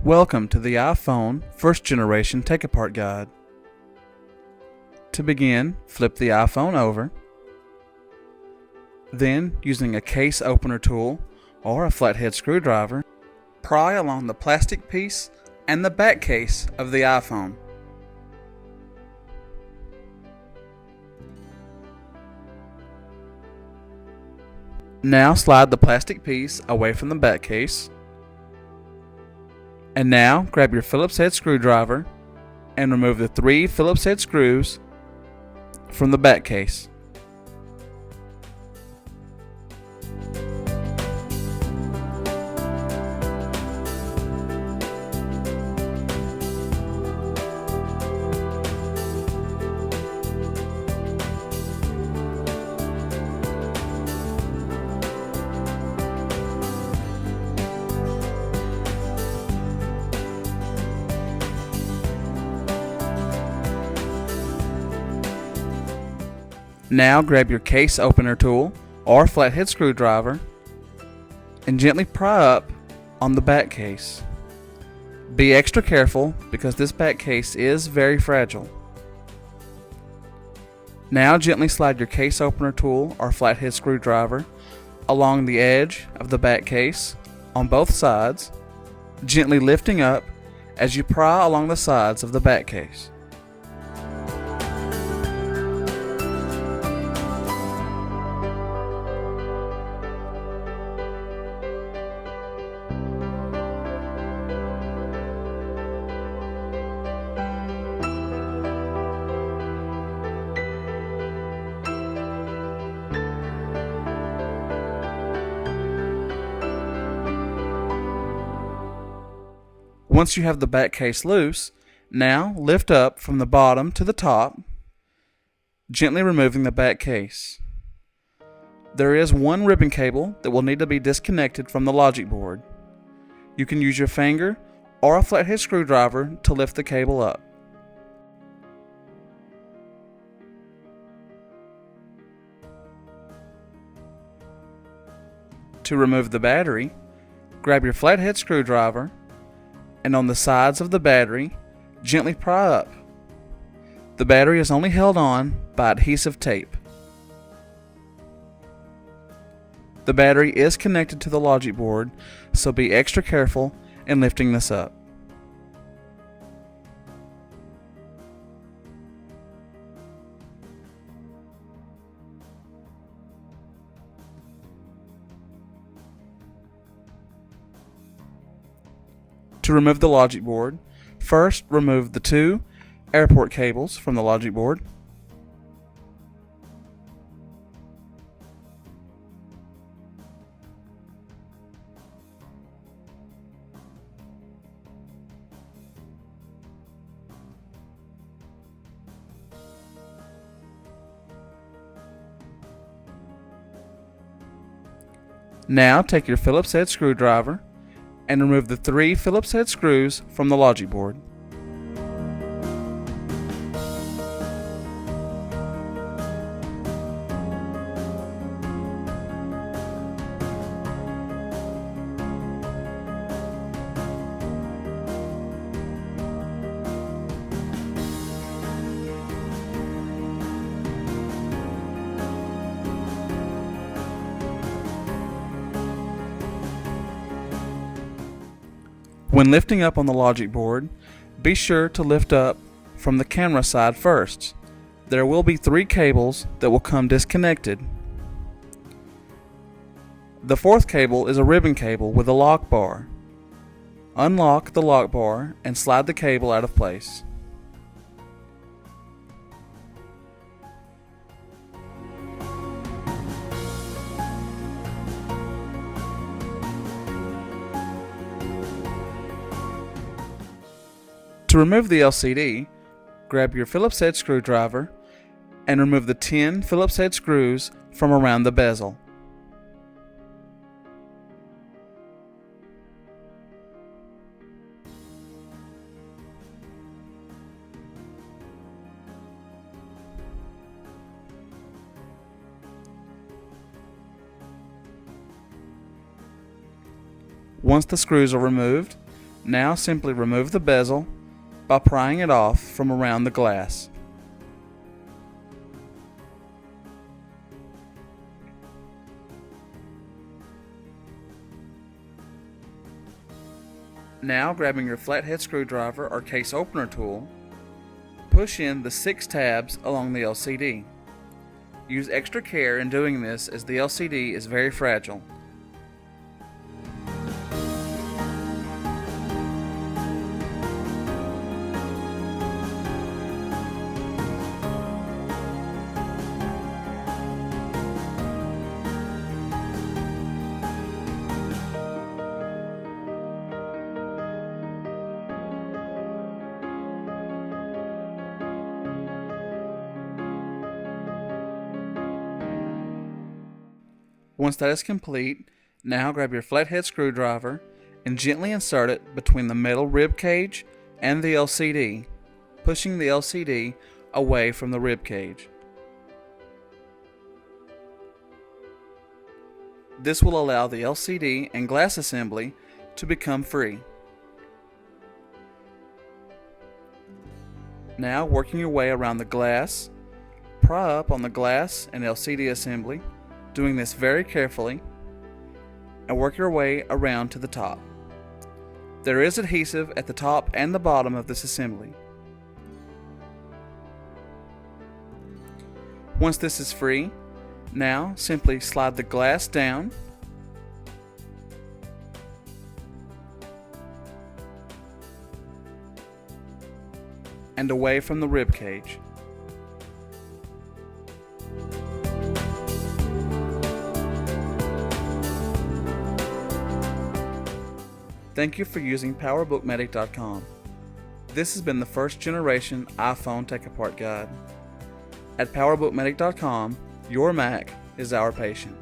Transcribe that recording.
Welcome to the iPhone first generation take-apart guide. To begin, flip the iPhone over. Then, using a case opener tool or a flathead screwdriver, pry along the plastic piece and the back case of the iPhone. Now slide the plastic piece away from the back case. And now grab your Phillips head screwdriver and remove the 3 Phillips head screws from the back case. Now grab your case opener tool or flathead screwdriver and gently pry up on the back case. Be extra careful because this back case is very fragile. Now gently slide your case opener tool or flathead screwdriver along the edge of the back case on both sides, gently lifting up as you pry along the sides of the back case. Once you have the back case loose, now lift up from the bottom to the top, gently removing the back case. There is one ribbon cable that will need to be disconnected from the logic board. You can use your finger or a flathead screwdriver to lift the cable up. To remove the battery, grab your flathead screwdriver and on the sides of the battery, gently pry up. The battery is only held on by adhesive tape. The battery is connected to the logic board, so be extra careful in lifting this up. To remove the logic board, first remove the 2 airport cables from the logic board. Now take your Phillips head screwdriver and remove the 3 Phillips head screws from the logic board. When lifting up on the logic board, be sure to lift up from the camera side first. There will be 3 cables that will come disconnected. The 4th cable is a ribbon cable with a lock bar. Unlock the lock bar and slide the cable out of place. To remove the LCD, grab your Phillips head screwdriver and remove the 10 Phillips head screws from around the bezel. Once the screws are removed, Now simply remove the bezel by prying it off from around the glass. Now, grabbing your flathead screwdriver or case opener tool, push in the 6 tabs along the LCD. Use extra care in doing this as the LCD is very fragile. Once that is complete, now grab your flathead screwdriver and gently insert it between the metal rib cage and the LCD, pushing the LCD away from the rib cage. This will allow the LCD and glass assembly to become free. Now, working your way around the glass, pry up on the glass and LCD assembly, doing this very carefully, and work your way around to the top. There is adhesive at the top and the bottom of this assembly. Once this is free, now simply slide the glass down and away from the rib cage. Thank you for using PowerBookMedic.com. This has been the first generation iPhone Take Apart Guide. At PowerBookMedic.com, your Mac is our patient.